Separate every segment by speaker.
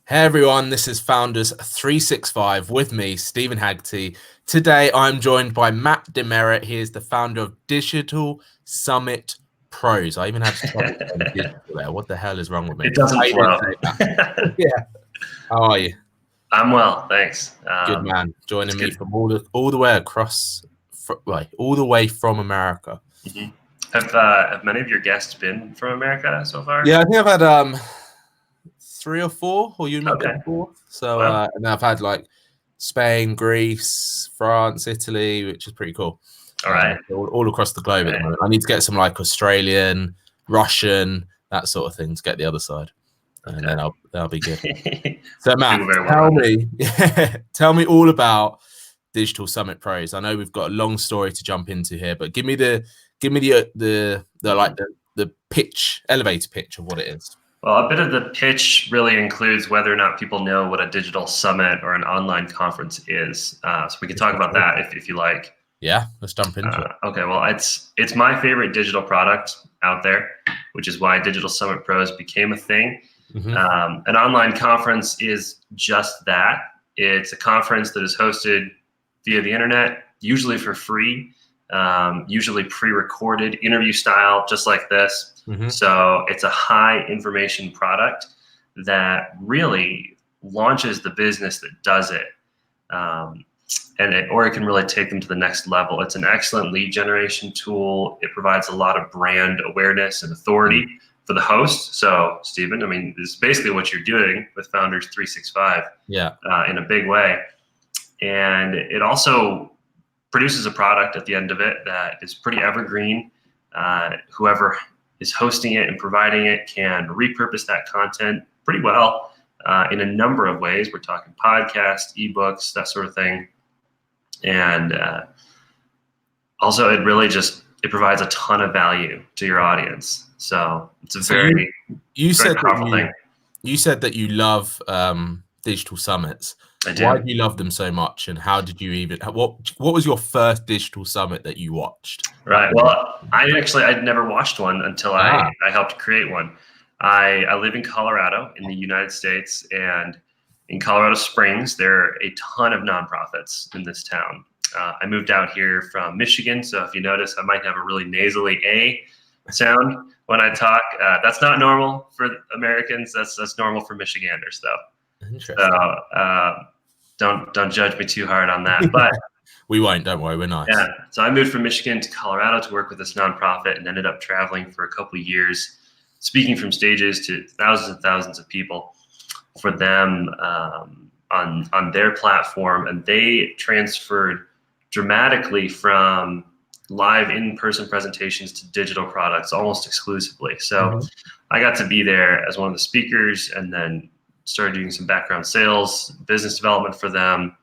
Speaker 1: Hey everyone, this is Founders365 with me, Stephen Haggerty. Today I'm joined by Matt DeMeritt. He is the founder of Digital Summit Pros. I even had to trouble saying digital there. What the hell is wrong with me?
Speaker 2: It doesn't flow.
Speaker 1: Yeah. How are you?
Speaker 2: I'm well, thanks.
Speaker 1: Good man. Joining me from all the way across, all the way from America.
Speaker 2: Mm-hmm. Have many of your guests been from America so far?
Speaker 1: Yeah, I think I've had 3 or 4, or you might be the 4th. So
Speaker 2: wow.
Speaker 1: and I've had like Spain, Greece, France, Italy, which is pretty cool.
Speaker 2: All right.
Speaker 1: All across the globe at the moment. I need to get some like Australian, Russian, that sort of thing to get the other side. And then that'll be good. So Matt, tell me all about Digital Summit Pros. I know we've got a long story to jump into here, but give me the pitch, elevator pitch of what it is.
Speaker 2: Well, a bit of the pitch really includes whether or not people know what a digital summit or an online conference is. So we can talk about that if you like.
Speaker 1: Yeah, let's jump into it.
Speaker 2: Okay, well, it's my favorite digital product out there, which is why Digital Summit Pros became a thing. Mm-hmm. An online conference is just that. It's a conference that is hosted via the internet, usually for free, usually pre-recorded, interview style, just like this. Mm-hmm. So it's a high information product that really launches the business that does it. Or it can really take them to the next level. It's an excellent lead generation tool. It provides a lot of brand awareness and authority for the host. So, Stephen, I mean, this is basically what you're doing with Founders365 in a big way. And it also produces a product at the end of it that is pretty evergreen. Whoever is hosting it and providing it can repurpose that content pretty well in a number of ways. We're talking podcasts, ebooks, that sort of thing. And also it really it provides a ton of value to your audience. So it's a very powerful thing.
Speaker 1: You said that you love digital summits.
Speaker 2: I do.
Speaker 1: Why do you love them so much? And how did you what was your first digital summit that you watched?
Speaker 2: Right. Well, I'd never watched one until I helped create one. I live in Colorado in the United States, and in Colorado Springs, there are a ton of nonprofits in this town. I moved out here from Michigan, so if you notice, I might have a really nasally A sound when I talk. That's not normal for Americans. That's normal for Michiganders, though.
Speaker 1: Interesting.
Speaker 2: So don't judge me too hard on that. But
Speaker 1: we won't. Don't worry. We're nice.
Speaker 2: Yeah. So I moved from Michigan to Colorado to work with this nonprofit, and ended up traveling for a couple of years, speaking from stages to thousands and thousands of people for them on their platform. And they transferred dramatically from live in-person presentations to digital products almost exclusively. So I got to be there as one of the speakers, and then started doing some background sales, business development for them,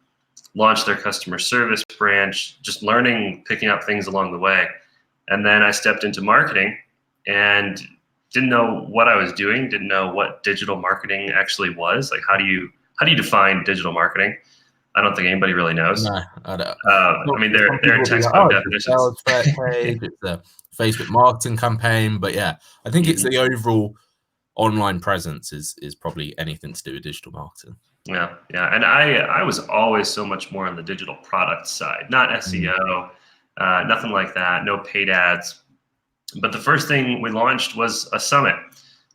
Speaker 2: launched their customer service branch, just learning, picking up things along the way. And then I stepped into marketing and didn't know what I was doing, didn't know what digital marketing actually was. Like, how do you define digital marketing? I don't think anybody really knows.
Speaker 1: No, I don't.
Speaker 2: I mean, there are textbook definitions.
Speaker 1: It's a Facebook marketing campaign, but yeah, I think it's the overall online presence is probably anything to do with digital marketing.
Speaker 2: Yeah. And I was always so much more on the digital product side, not SEO, nothing like that, no paid ads. But the first thing we launched was a summit.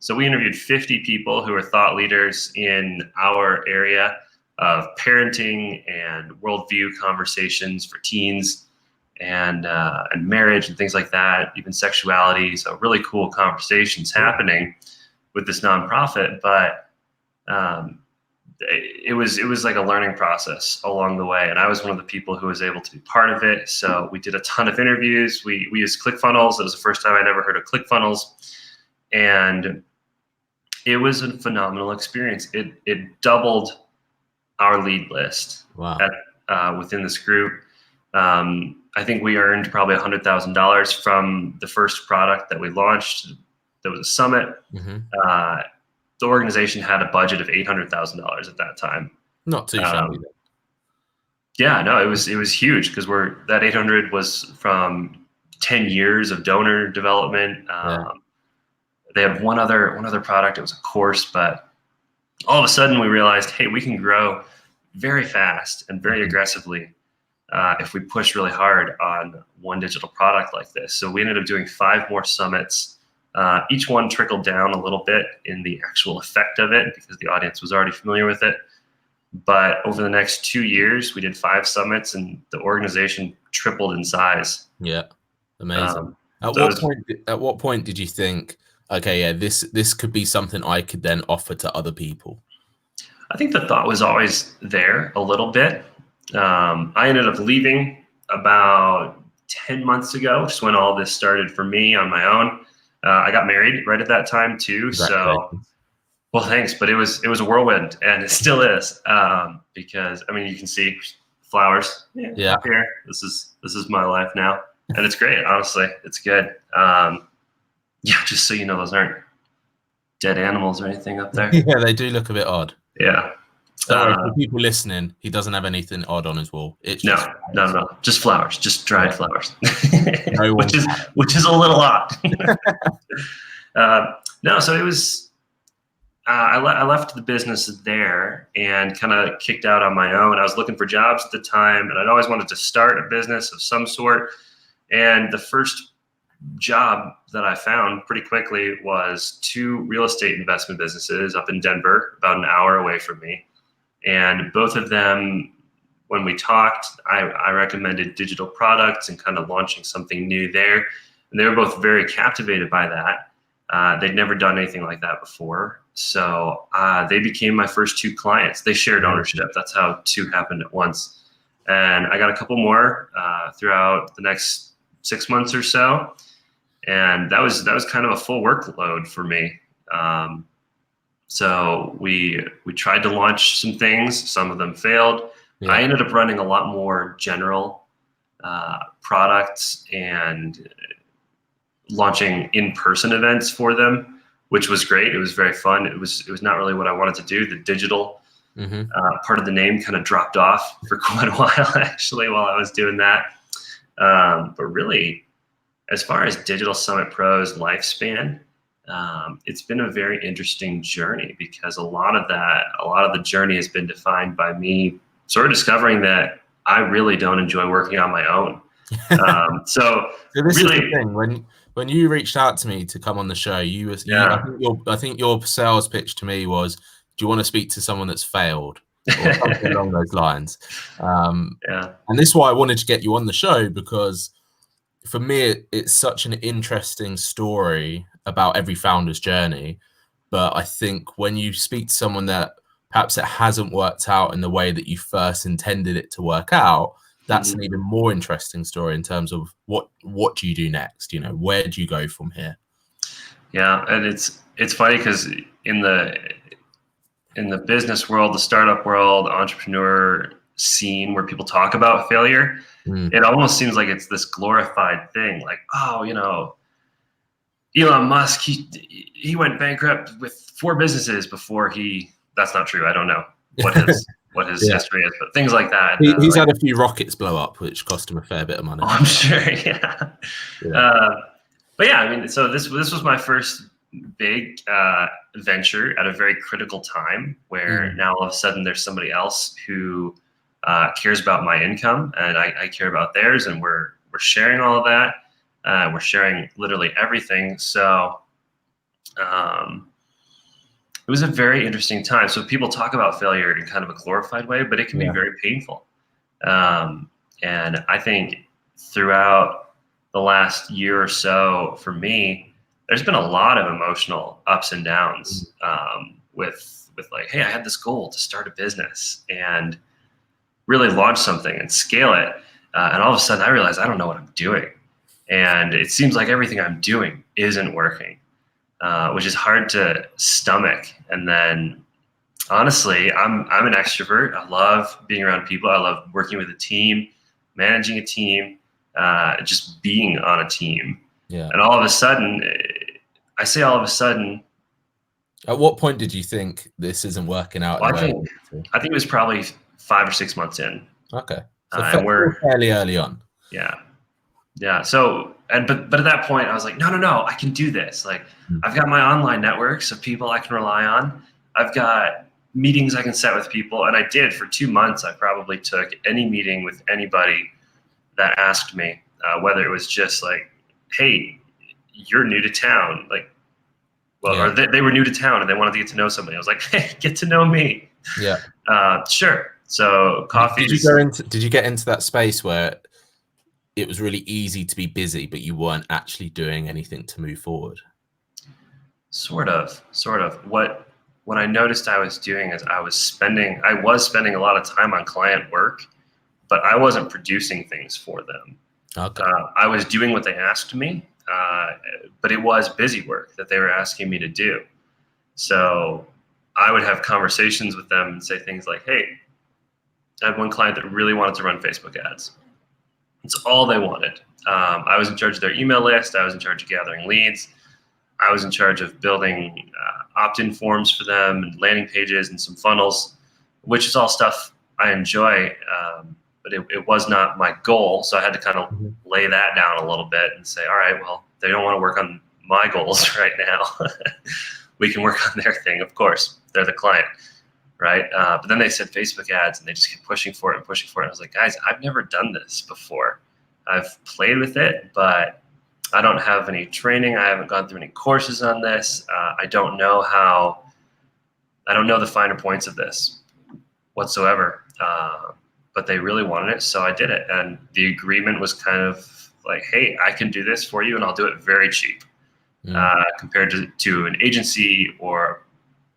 Speaker 2: So we interviewed 50 people who are thought leaders in our area of parenting and worldview conversations for teens and marriage and things like that, even sexuality. So really cool conversations happening with this nonprofit. But it was like a learning process along the way. And I was one of the people who was able to be part of it. So we did a ton of interviews. We used ClickFunnels. It was the first time I'd ever heard of ClickFunnels. And it was a phenomenal experience. It doubled our lead list within this group. I think we earned probably $100,000 from the first product that we launched. There was a summit. The organization had a budget of $800,000 at that time.
Speaker 1: Not too shabby.
Speaker 2: Yeah, no, it was huge, because that 800 was from 10 years of donor development. They had one other product. It was a course, but all of a sudden we realized, hey, we can grow very fast and very aggressively if we push really hard on one digital product like this. So we ended up doing 5 more summits. Each one trickled down a little bit in the actual effect of it because the audience was already familiar with it. But over the next 2 years, we did 5 summits and the organization tripled in size.
Speaker 1: Yeah, amazing. At what point did you think, okay, yeah, this could be something I could then offer to other people?
Speaker 2: I think the thought was always there a little bit. I ended up leaving about 10 months ago, just when all this started for me on my own. I got married right at that time too. So, well, thanks. But it was a whirlwind, and it still is, because I mean, you can see flowers.
Speaker 1: Yeah.
Speaker 2: Up here. This is my life now, and it's great. Honestly, it's good. Yeah, just so you know, those aren't dead animals or anything up there.
Speaker 1: Yeah, they do look a bit odd.
Speaker 2: Yeah.
Speaker 1: For people listening, he doesn't have anything odd on his wall. It's just
Speaker 2: no, just flowers, just dried flowers, which is a little odd. No, so it was. I left the business there and kind of kicked out on my own. I was looking for jobs at the time, and I'd always wanted to start a business of some sort. And the first job that I found pretty quickly was 2 real estate investment businesses up in Denver, about an hour away from me. And both of them, when we talked, I recommended digital products and kind of launching something new there. And they were both very captivated by that. They'd never done anything like that before. So they became my first 2 clients. They shared ownership. That's how 2 happened at once. And I got a couple more throughout the next 6 months or so. And that was kind of a full workload for me. So we tried to launch some things. Some of them failed. Yeah. I ended up running a lot more general products and launching in-person events for them, which was great. It was very fun. It was not really what I wanted to do. The digital part of the name kind of dropped off for quite a while, actually, while I was doing that. But really, as far as Digital Summit Pro's lifespan, it's been a very interesting journey, because a lot of the journey has been defined by me sort of discovering that I really don't enjoy working on my own. So
Speaker 1: this
Speaker 2: really,
Speaker 1: is the thing. When you reached out to me to come on the show, I think your sales pitch to me was, do you want to speak to someone that's failed, or something along those lines? And this is why I wanted to get you on the show, because for me, it's such an interesting story about every founder's journey. But I think when you speak to someone that perhaps it hasn't worked out in the way that you first intended it to work out, that's an even more interesting story in terms of what do you do next? You know, where do you go from here? Yeah,
Speaker 2: and it's funny because in the business world, the startup world, entrepreneur scene where people talk about failure, it almost seems like it's this glorified thing. Like, oh, you know, Elon Musk, he went bankrupt with 4 businesses before he. That's not true. I don't know what his history is, but things like that.
Speaker 1: He's had a few rockets blow up, which cost him a fair bit of money.
Speaker 2: Oh, I'm sure, yeah. But yeah, I mean, so this was my first big venture at a very critical time, where now all of a sudden there's somebody else who cares about my income, and I care about theirs, and we're sharing all of that. We're sharing literally everything. So it was a very interesting time. So people talk about failure in kind of a glorified way, but it can be very painful. And I think throughout the last year or so, for me, there's been a lot of emotional ups and downs with like, hey, I had this goal to start a business and really launch something and scale it. And all of a sudden I realize I don't know what I'm doing. And it seems like everything I'm doing isn't working, which is hard to stomach. And then honestly, I'm an extrovert. I love being around people. I love working with a team, managing a team, just being on a team. Yeah. And all of a sudden, I say all of a sudden.
Speaker 1: At what point did you think this isn't working out?
Speaker 2: Well, I think it was probably 5 or 6 months in.
Speaker 1: Okay. So we're fairly early on.
Speaker 2: Yeah. Yeah. So, but at that point I was like, no, I can do this. Like I've got my online networks of people I can rely on. I've got meetings I can set with people. And I did for 2 months. I probably took any meeting with anybody that asked me, whether it was just like, hey, you're new to town. Like, well, or they were new to town and they wanted to get to know somebody. I was like, hey, get to know me.
Speaker 1: Yeah.
Speaker 2: Sure. So coffee.
Speaker 1: Did you get into that space where it was really easy to be busy, but you weren't actually doing anything to move forward?
Speaker 2: Sort of. What I noticed I was doing is I was spending a lot of time on client work, but I wasn't producing things for them.
Speaker 1: Okay.
Speaker 2: I was doing what they asked me, but it was busy work that they were asking me to do. So I would have conversations with them and say things like, hey, I had one client that really wanted to run Facebook ads. It's all they wanted. I was in charge of their email list. I was in charge of gathering leads. I was in charge of building opt-in forms for them and landing pages and some funnels, which is all stuff I enjoy, but it was not my goal. So I had to kind of lay that down a little bit and say, all right, well, they don't want to work on my goals right now. We can work on their thing, of course. They're the client, right? But then they said Facebook ads, and they just kept pushing for it and pushing for it. I was like, guys, I've never done this before. I've played with it, but I don't have any training. I haven't gone through any courses on this. I don't know the finer points of this whatsoever. But they really wanted it, so I did it. And the agreement was kind of like, hey, I can do this for you, and I'll do it very cheap compared to an agency or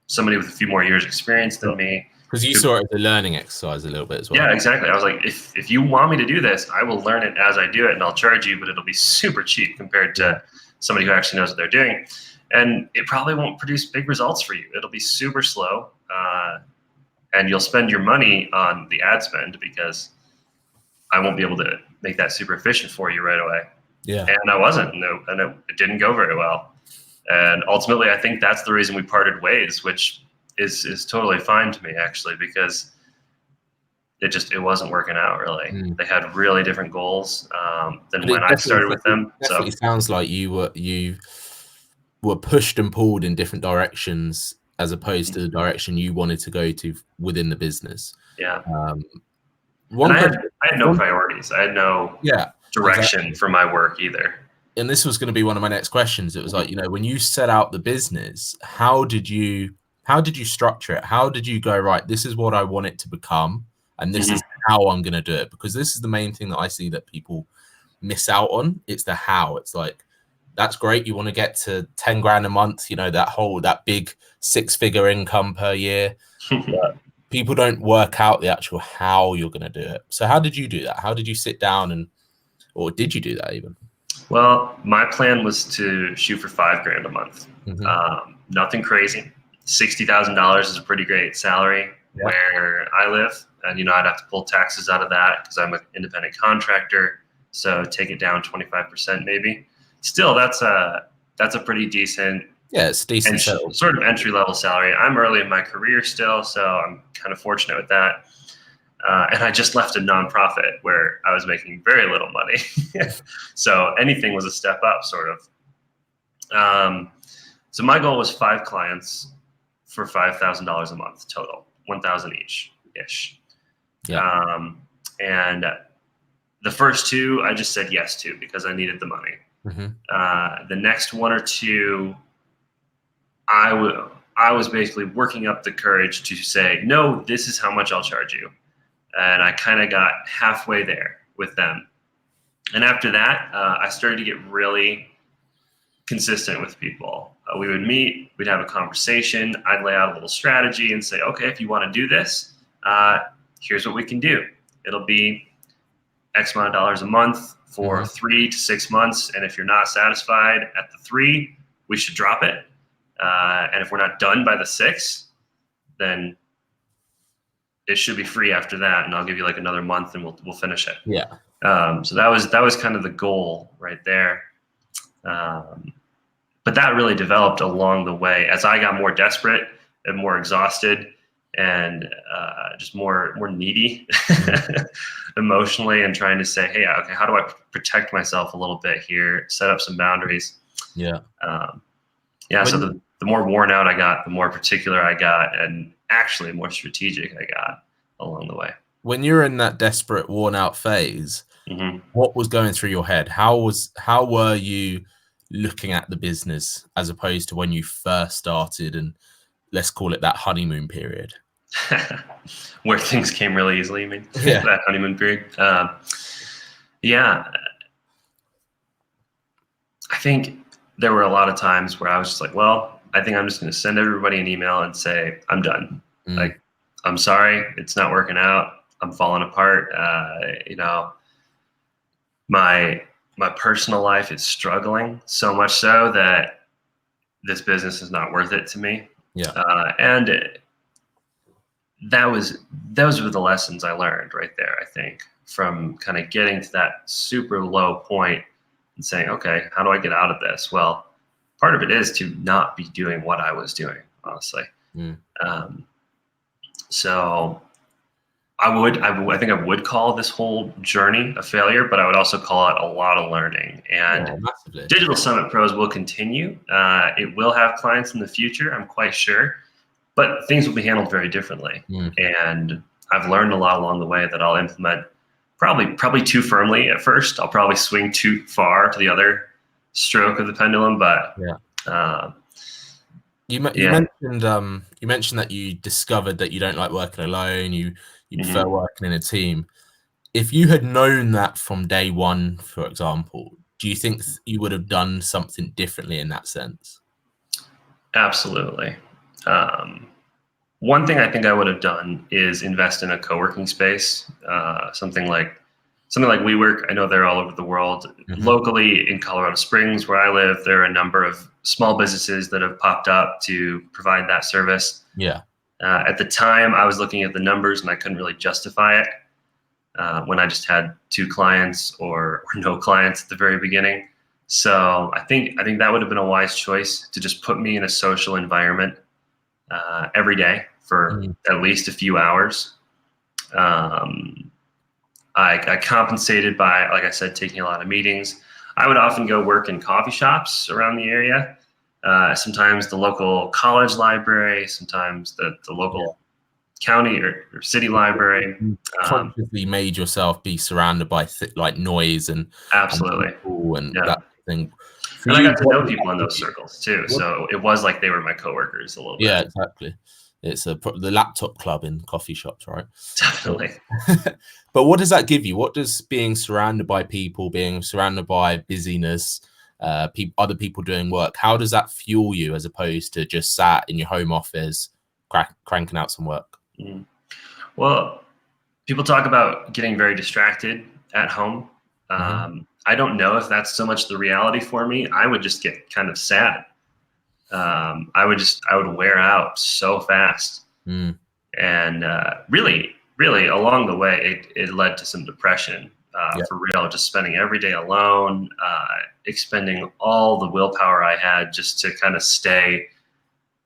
Speaker 2: somebody with a few more years experience than me.
Speaker 1: Because you saw it as a learning exercise a little bit as well.
Speaker 2: Yeah, exactly. I was like, if you want me to do this, I will learn it as I do it, and I'll charge you, but it'll be super cheap compared to somebody who actually knows what they're doing. And it probably won't produce big results for you. It'll be super slow, and you'll spend your money on the ad spend because I won't be able to make that super efficient for you right away.
Speaker 1: Yeah.
Speaker 2: And I wasn't, and it didn't go very well. And ultimately, I think that's the reason we parted ways, which is totally fine to me, actually, because it wasn't working out really. They had really different goals than when I started with them.
Speaker 1: Definitely sounds like you were pushed and pulled in different directions as opposed to the direction you wanted to go to within the business.
Speaker 2: Yeah. I had no priorities. I had no direction for my work either.
Speaker 1: And this was going to be one of my next questions. It was like, when you set out the business, how did you structure it? How did you go, right, this is what I want it to become, and this is how I'm going to do it? Because this is the main thing that I see that people miss out on. It's the how. It's like, that's great. You want to get to 10 grand a month, that big 6-figure income per year. But people don't work out the actual how you're going to do it. So how did you do that? How did you sit down or did you do that even?
Speaker 2: Well, my plan was to shoot for 5 grand a month. Nothing crazy. $60,000 is a pretty great salary where I live. And, I'd have to pull taxes out of that because I'm an independent contractor. So take it down 25% maybe. Still, that's a pretty decent.
Speaker 1: Yeah, it's decent.
Speaker 2: Sort of entry-level salary. I'm early in my career still, so I'm kind of fortunate with that. And I just left a nonprofit where I was making very little money. So anything was a step up, sort of. So my goal was 5 clients for $5,000 a month total, 1,000 each-ish.
Speaker 1: Yeah.
Speaker 2: And the first 2, I just said yes to because I needed the money. The next 1 or 2, I was basically working up the courage to say, no, this is how much I'll charge you. And I kind of got halfway there with them. And after that, I started to get really consistent with people. We would meet, we'd have a conversation. I'd lay out a little strategy and say, okay, if you want to do this, here's what we can do. It'll be X amount of dollars a month for 3 to 6 months. And if you're not satisfied at the 3, we should drop it. And if we're not done by the 6, then it should be free after that. And I'll give you like another month and we'll finish it.
Speaker 1: Yeah.
Speaker 2: So that was kind of the goal right there. But that really developed along the way as I got more desperate and more exhausted and just more needy emotionally and trying to say, hey, okay, how do I protect myself a little bit here, set up some boundaries?
Speaker 1: Yeah.
Speaker 2: So the more worn out I got, the more particular I got. And actually more strategic I got along the way.
Speaker 1: When you're in that desperate, worn out phase, what was going through your head? How were you looking at the business as opposed to when you first started, and let's call it that honeymoon period?
Speaker 2: Where things came really easily, you mean?
Speaker 1: Yeah.
Speaker 2: That honeymoon period. Yeah. I think there were a lot of times where I was just like, well, I think I'm just going to send everybody an email and say, I'm done. Like, I'm sorry, it's not working out. I'm falling apart. You know, my personal life is struggling so much so that this business is not worth it to me.
Speaker 1: Yeah.
Speaker 2: And those were the lessons I learned right there, I think, from kind of getting to that super low point and saying, okay, how do I get out of this? Well, part of it is to not be doing what I was doing, honestly. So I think I would call this whole journey a failure, but I would also call it a lot of learning. And Digital Summit Pros will continue. It will have clients in the future, I'm quite sure, but things will be handled very differently. And I've learned a lot along the way that I'll implement probably too firmly at first. I'll probably swing too far to the other stroke of the pendulum, but
Speaker 1: you mentioned that you discovered that you don't like working alone. You prefer working in a team. If you had known that from day one, for example, do you think you would have done something differently in that sense?
Speaker 2: Absolutely. One thing I think I would have done is invest in a co-working space, something like WeWork. I know they're all over the world. Locally in Colorado Springs, where I live, there are a number of small businesses that have popped up to provide that service.
Speaker 1: Yeah.
Speaker 2: At the time, I was looking at the numbers and I couldn't really justify it when I just had 2 clients or no clients at the very beginning. So I think that would have been a wise choice to just put me in a social environment every day for at least a few hours. I compensated by, like I said, taking a lot of meetings. I would often go work in coffee shops around the area. Sometimes the local college library, sometimes the local county or city library.
Speaker 1: Consciously made yourself be surrounded by like noise and
Speaker 2: absolutely
Speaker 1: and that thing.
Speaker 2: And I got to know people in those circles too, so it was like they were my coworkers a little bit.
Speaker 1: Yeah, exactly. It's the laptop club in coffee shops, right?
Speaker 2: Definitely.
Speaker 1: But what does that give you? What does being surrounded by people, being surrounded by busyness, other people doing work, how does that fuel you as opposed to just sat in your home office cranking out some work?
Speaker 2: Well, people talk about getting very distracted at home. I don't know if that's so much the reality for me. I would just get kind of sad. I would wear out so fast. And really along the way, it led to some depression for real, just spending every day alone, expending all the willpower I had just to kind of stay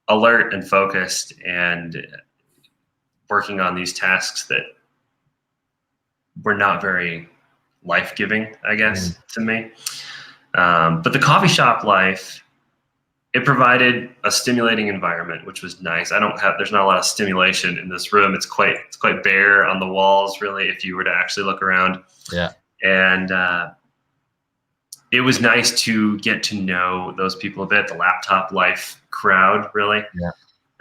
Speaker 2: alert and focused and working on these tasks that were not very life-giving, I guess, to me. But the coffee shop life, it provided a stimulating environment, which was nice. There's not a lot of stimulation in this room. It's quite bare on the walls, really, if you were to actually look around.
Speaker 1: Yeah.
Speaker 2: And it was nice to get to know those people a bit, the laptop life crowd, really.
Speaker 1: Yeah.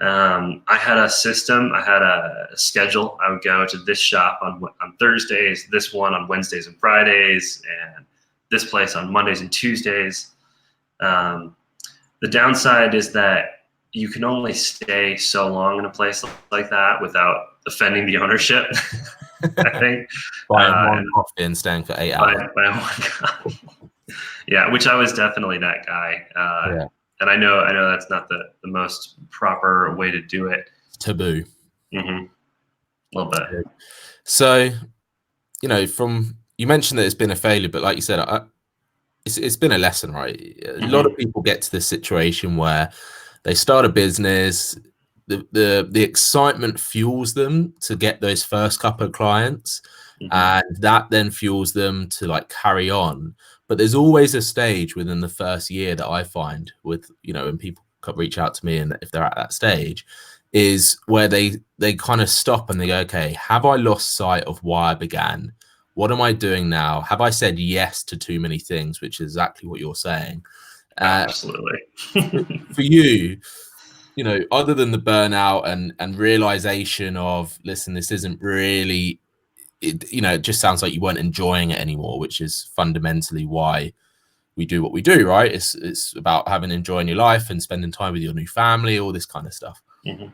Speaker 2: I had a system. I had a schedule. I would go to this shop on Thursdays, this one on Wednesdays and Fridays, and this place on Mondays and Tuesdays. The downside is that you can only stay so long in a place like that without offending the ownership, I think.
Speaker 1: Buying one coffee and staying for 8 hours.
Speaker 2: Buying one coffee. Yeah, which I was definitely that guy. And I know that's not the most proper way to do it.
Speaker 1: Taboo.
Speaker 2: A little bit.
Speaker 1: So, you mentioned that it's been a failure, but like you said, it's been a lesson, right? A lot of people get to this situation where they start a business, the excitement fuels them to get those first couple of clients, and that then fuels them to like carry on. But there's always a stage within the first year that I find with, when people reach out to me and if they're at that stage, is where they kind of stop and they go, okay, have I lost sight of why I began? What am I doing now? Have I said yes to too many things, which is exactly what you're saying.
Speaker 2: Absolutely.
Speaker 1: For you, other than the burnout and realization of, listen, this isn't really, it just sounds like you weren't enjoying it anymore, which is fundamentally why we do what we do, right? It's about enjoying your life and spending time with your new family, all this kind of stuff.
Speaker 2: Mm-hmm.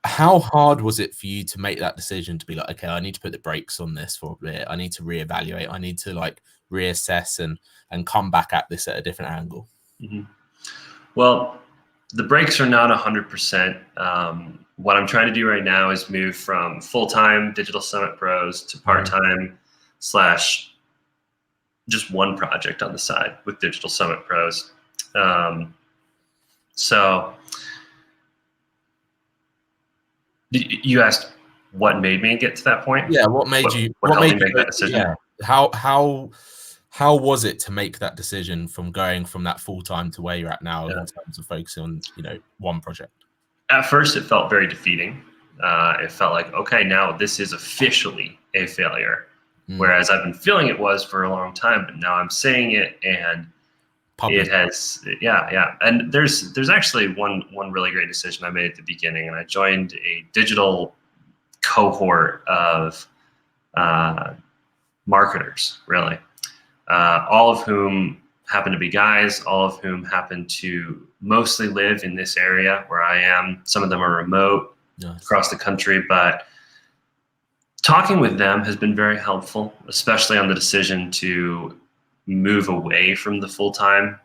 Speaker 1: How hard was it for you to make that decision to be like, okay, I need to put the brakes on this for a bit. I need to reevaluate. I need to reassess and come back at this at a different angle.
Speaker 2: Mm-hmm. Well, the brakes are not 100%. What I'm trying to do right now is move from full-time Digital Summit Pros to part-time / just one project on the side with Digital Summit Pros. So you asked what made me get to that point?
Speaker 1: Yeah, what made you
Speaker 2: make that decision?
Speaker 1: Yeah. How was it to make that decision from going from that full-time to where you're at now in terms of focusing on, one project?
Speaker 2: At first, it felt very defeating. It felt like, okay, now this is officially a failure. Whereas I've been feeling it was for a long time, but now I'm saying it, and it has, And there's actually one really great decision I made at the beginning, and I joined a digital cohort of marketers, really, all of whom happen to be guys, all of whom happen to mostly live in this area where I am. Some of them are remote across the country, but talking with them has been very helpful, especially on the decision to move away from the full-time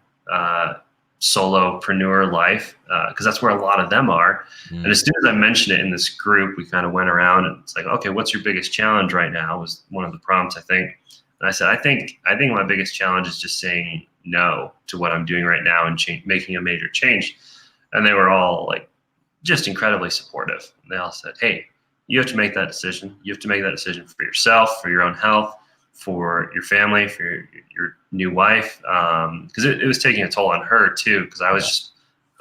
Speaker 2: solopreneur life, because that's where a lot of them are. And as soon as I mentioned it in this group, we kind of went around and it's like, okay, what's your biggest challenge right now was one of the prompts, I think. And I said, I think my biggest challenge is just saying no to what I'm doing right now and making a major change. And they were all just incredibly supportive. And they all said, hey, you have to make that decision. You have to make that decision for yourself, for your own health, for your family, for your new wife, because it was taking a toll on her too. Because I was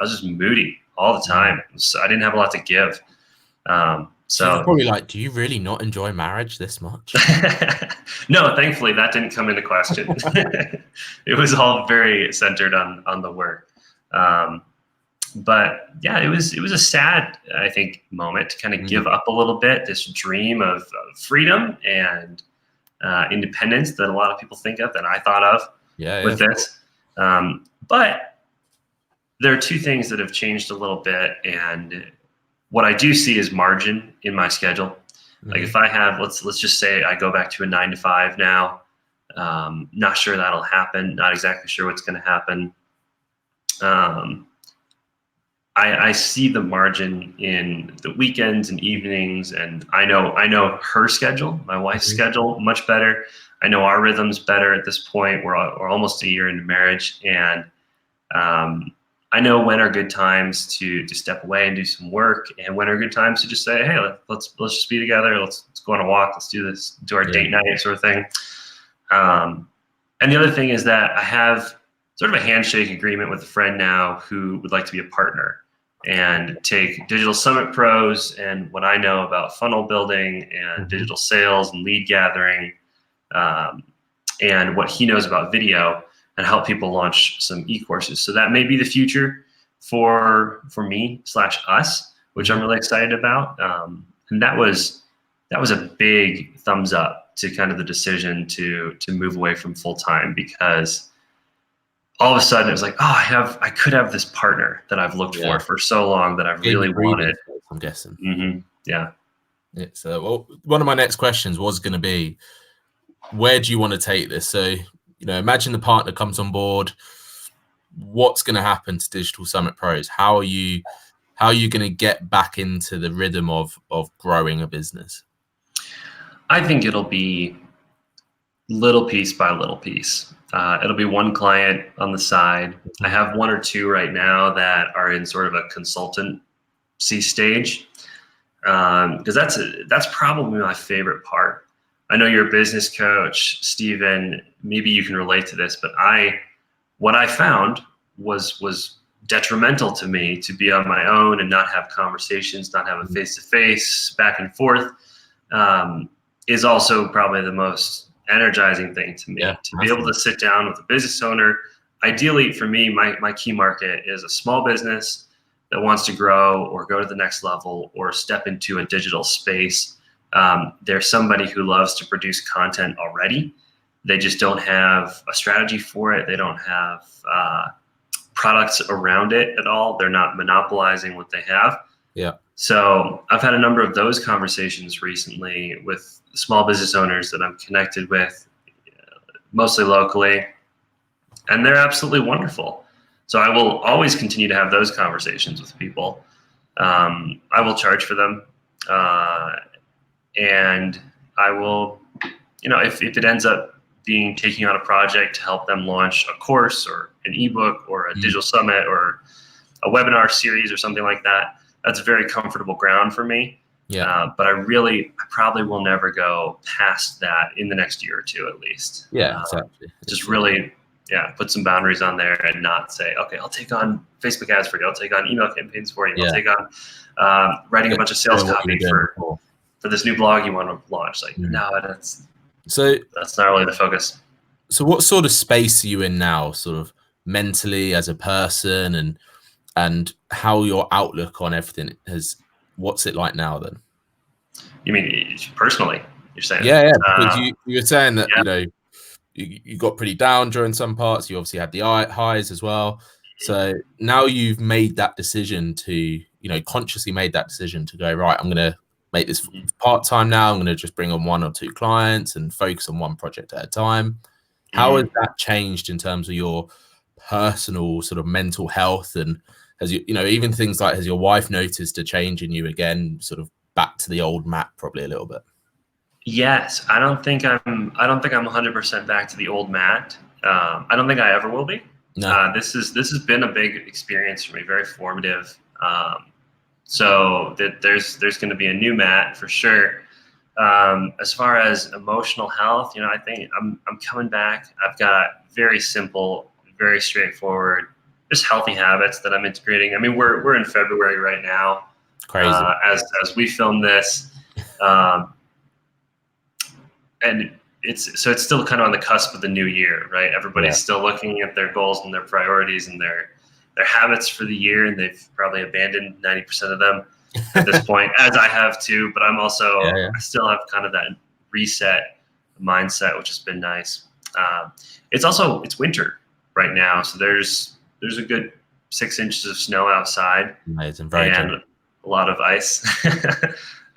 Speaker 2: just moody all the time. I didn't have a lot to give. So
Speaker 1: probably do you really not enjoy marriage this much?
Speaker 2: No, thankfully that didn't come into question. It was all very centered on the work. But yeah, it was a sad, I think, moment to kind of give up a little bit, this dream of freedom and independence that a lot of people think of, that I thought of with this. But there are two things that have changed a little bit, and what I do see is margin in my schedule. Like if I have, let's just say I go back to a 9-to-5 now, not sure that'll happen, not exactly sure what's going to happen. I see the margin in the weekends and evenings, and I know her schedule, my wife's schedule, much better. I know our rhythms better at this point. We're almost a year into marriage, and I know when are good times to step away and do some work, and when are good times to just say, hey, let's just be together. Let's go on a walk. Let's do this, do our date night sort of thing. And the other thing is that I have sort of a handshake agreement with a friend now who would like to be a partner and take Digital Summit Pros and what I know about funnel building and digital sales and lead gathering, and what he knows about video, and help people launch some e-courses. So that may be the future for me / us, which I'm really excited about. And that was a big thumbs up to kind of the decision to move away from full time, because all of a sudden it was like, oh, I could have this partner that I've looked for so long, that I've really wanted.
Speaker 1: I'm guessing.
Speaker 2: Yeah.
Speaker 1: So, well, one of my next questions was going to be, where do you want to take this? So, imagine the partner comes on board. What's going to happen to Digital Summit Pros? How are you going to get back into the rhythm of growing a business?
Speaker 2: I think it'll be little piece by little piece. It'll be one client on the side. I have one or two right now that are in sort of a consultancy stage, because that's probably my favorite part. I know you're a business coach, Stephen. Maybe you can relate to this, but what I found was detrimental to me to be on my own and not have conversations, not have a face-to-face back and forth, is also probably the most energizing thing to me. To be able to sit down with a business owner. Ideally for me, my key market is a small business that wants to grow or go to the next level or step into a digital space. There's somebody who loves to produce content already. They just don't have a strategy for it. They don't have products around it at all. They're not monopolizing what they have.
Speaker 1: Yeah.
Speaker 2: So I've had a number of those conversations recently with small business owners that I'm connected with, mostly locally, and they're absolutely wonderful. So I will always continue to have those conversations with people. I will charge for them, and I will, if it ends up being taking on a project to help them launch a course or an ebook or a digital summit or a webinar series or something like that, that's very comfortable ground for me.
Speaker 1: Yeah.
Speaker 2: But I probably will never go past that in the next year or two, at least.
Speaker 1: Yeah, exactly.
Speaker 2: Just really, put some boundaries on there and not say, okay, I'll take on Facebook ads for you. I'll take on email campaigns for you. I'll take on writing a bunch of sales copy for this new blog you want to launch. Like, no, that's not really the focus.
Speaker 1: So what sort of space are you in now, sort of mentally as a person, and how your outlook on everything what's it like now then?
Speaker 2: You mean personally, you're saying?
Speaker 1: Yeah, because you were saying that, you got pretty down during some parts. You obviously had the highs as well. So now you've made that decision to, consciously made that decision to go, right, I'm going to make this part-time now. I'm going to just bring on 1 or 2 clients and focus on one project at a time. How has that changed in terms of your personal sort of mental health? And has even things like, has your wife noticed a change in you again, sort of back to the old Matt probably a little bit?
Speaker 2: Yes, I don't think I'm 100% back to the old Matt. I don't think I ever will be.
Speaker 1: No.
Speaker 2: This has been a big experience for me, very formative. So there's going to be a new Matt for sure. As far as emotional health, I think I'm coming back. I've got very simple, very straightforward, just healthy habits that I'm integrating. I mean, we're in February right now.
Speaker 1: Crazy.
Speaker 2: As we film this, and it's still kind of on the cusp of the new year, right? Everybody's still looking at their goals and their priorities and their habits for the year, and they've probably abandoned 90% of them at this point, as I have too. But I'm also I still have kind of that reset mindset, which has been nice. It's winter right now, so there's a good 6 inches of snow outside.
Speaker 1: Amazing,
Speaker 2: and a lot of ice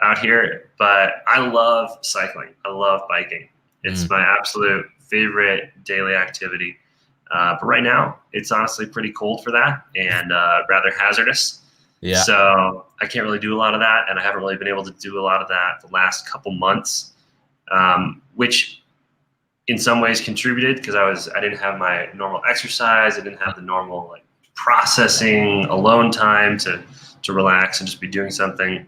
Speaker 2: out here. But I love cycling. I love biking. It's my absolute favorite daily activity. But right now, it's honestly pretty cold for that and rather hazardous.
Speaker 1: Yeah.
Speaker 2: So I can't really do a lot of that, and I haven't really been able to do a lot of that the last couple months, which in some ways contributed because I didn't have my normal exercise. I didn't have the normal processing alone time to relax and just be doing something.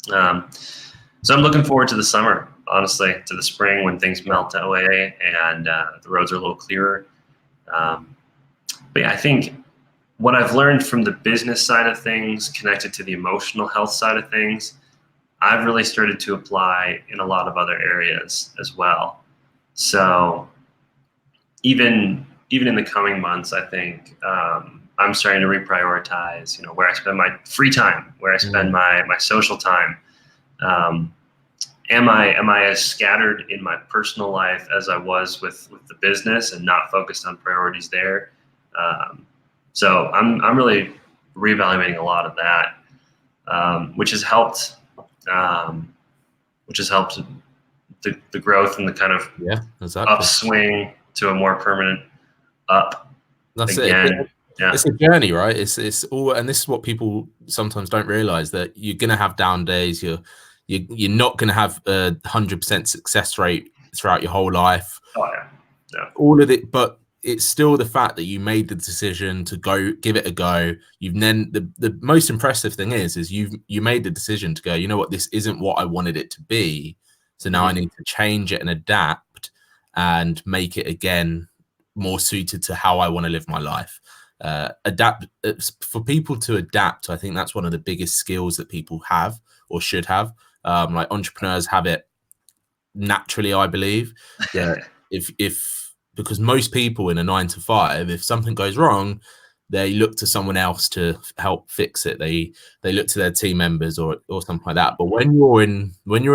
Speaker 2: So I'm looking forward to the summer, honestly, to the spring when things melt away and the roads are a little clearer. But yeah, I think what I've learned from the business side of things connected to the emotional health side of things, I've really started to apply in a lot of other areas as well. So even in the coming months, I think I'm starting to reprioritize, where I spend my free time, where I spend my social time. Am I as scattered in my personal life as I was with the business and not focused on priorities there? So I'm really reevaluating a lot of that, which has helped the growth and the kind of upswing to a more permanent up.
Speaker 1: That's
Speaker 2: again.
Speaker 1: It. Yeah. It's a journey, right? It's all, and this is what people sometimes don't realize, that you're gonna have down days. You're not gonna have a 100% success rate throughout your whole life.
Speaker 2: Oh yeah.
Speaker 1: All of it, but it's still the fact that you made the decision to go give it a go. You've then the most impressive thing is you made the decision to go, you know what, this isn't what I wanted it to be. So now I need to change it and adapt and make it again more suited to how I want to live my life. adapt. For people to adapt, I think that's one of the biggest skills that people have or should have. Like entrepreneurs have it naturally, I believe. That if because most people in a 9 to 5, if something goes wrong, they look to someone else to help fix it. They look to their team members or something like that. But when you're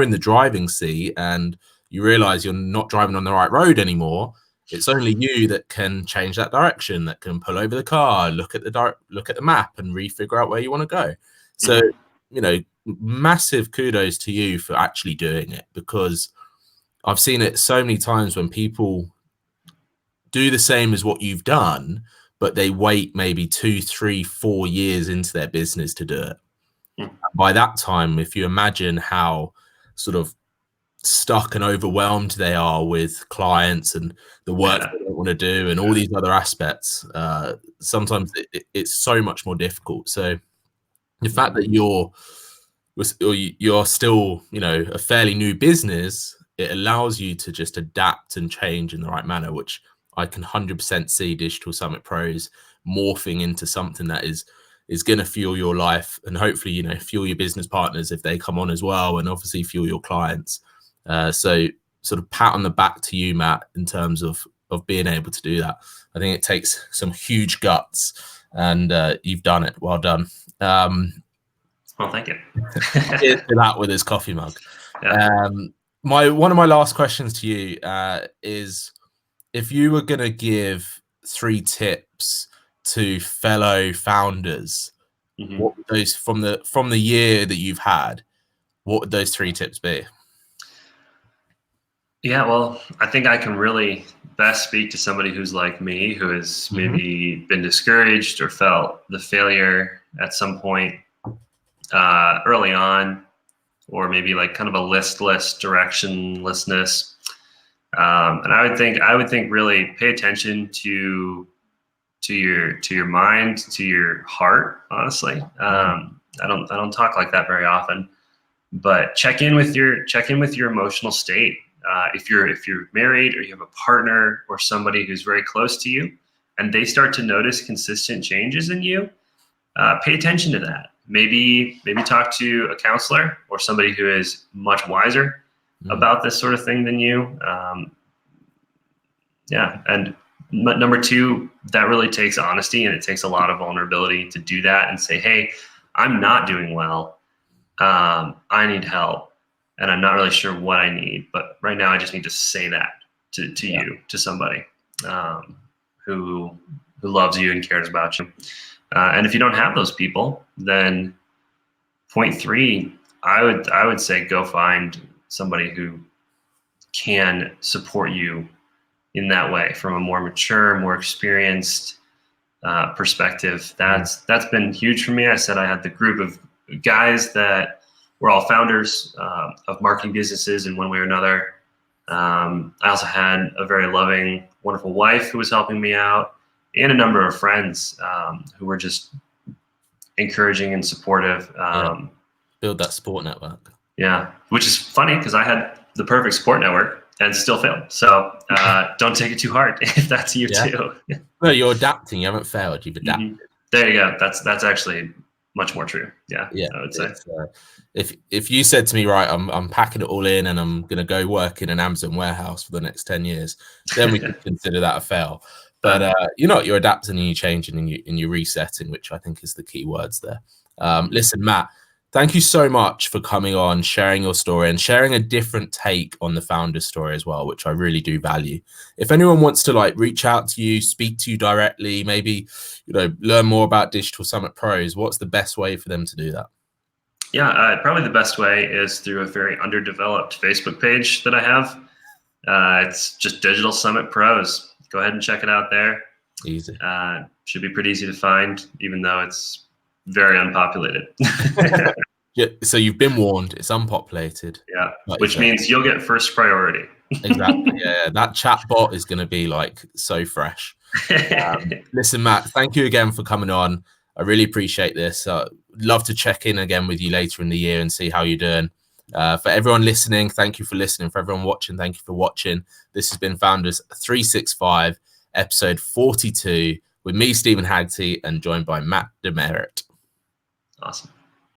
Speaker 1: in the driving seat and you realize you're not driving on the right road anymore, it's only you that can change that direction, that can pull over the car, look at the map and refigure out where you want to go. So, massive kudos to you for actually doing it, because I've seen it so many times when people do the same as what you've done, but they wait maybe 2, 3, 4 years into their business to do it. By that time, if you imagine how sort of stuck and overwhelmed they are with clients and the work they don't want to do and all these other aspects, sometimes it's so much more difficult. So the fact that you're still, a fairly new business, it allows you to just adapt and change in the right manner, which I can 100% see Digital Summit Pros morphing into something that is going to fuel your life and hopefully, fuel your business partners if they come on as well, and obviously fuel your clients. So sort of pat on the back to you, Matt, in terms of being able to do that. I think it takes some huge guts, and you've done it. Well done.
Speaker 2: Well, thank you.
Speaker 1: Here's to that with his coffee mug.
Speaker 2: Yeah.
Speaker 1: One of my last questions to you is, if you were going to give 3 tips to fellow founders, what would those from the year that you've had, what would those 3 tips be?
Speaker 2: Yeah, well, I think I can really best speak to somebody who's like me, who has maybe been discouraged or felt the failure at some point early on, or maybe like kind of a listless, directionlessness. And I would think really pay attention to your mind, to your heart. Honestly, I don't talk like that very often, but check in with your emotional state. If you're married or you have a partner or somebody who's very close to you, and they start to notice consistent changes in you, pay attention to that. Maybe talk to a counselor or somebody who is much wiser about this sort of thing than you. And number 2, that really takes honesty, and it takes a lot of vulnerability to do that and say, hey, I'm not doing well. I need help, and I'm not really sure what I need, but right now I just need to say that to you, to somebody who loves you and cares about you. And if you don't have those people, then point 3, I would say go find somebody who can support you in that way, from a more mature, more experienced perspective. That's been huge for me. I said I had the group of guys that were all founders of marketing businesses in one way or another. I also had a very loving, wonderful wife who was helping me out, and a number of friends who were just encouraging and supportive.
Speaker 1: Build that support network.
Speaker 2: Yeah, which is funny because I had the perfect support network and still failed. So don't take it too hard if that's you too.
Speaker 1: No, you're adapting. You haven't failed. You've adapted.
Speaker 2: There you go. That's actually much more true. Yeah, I would say.
Speaker 1: If you said to me, right, I'm packing it all in and I'm going to go work in an Amazon warehouse for the next 10 years, then we could consider that a fail. But you're adapting and you're changing and you're resetting, which I think is the key words there. Listen, Matt, thank you so much for coming on, sharing your story and sharing a different take on the founder's story as well, which I really do value. If anyone wants to reach out to you, speak to you directly, maybe, learn more about Digital Summit Pros, what's the best way for them to do that?
Speaker 2: Yeah, probably the best way is through a very underdeveloped Facebook page that I have. It's just Digital Summit Pros. Go ahead and check it out there.
Speaker 1: Easy.
Speaker 2: Should be pretty easy to find, even though it's very unpopulated.
Speaker 1: Yeah, so you've been warned. It's unpopulated.
Speaker 2: Yeah, which means you'll get first priority.
Speaker 1: Exactly. Yeah, that chat bot is going to be so fresh. Listen, Matt, thank you again for coming on. I really appreciate this. Love to check in again with you later in the year and see how you're doing. For everyone listening, thank you for listening. For everyone watching, thank you for watching. This has been Founders365, episode 42. with me, Stephen Haggerty, and joined by Matt DeMeritt.
Speaker 2: Awesome.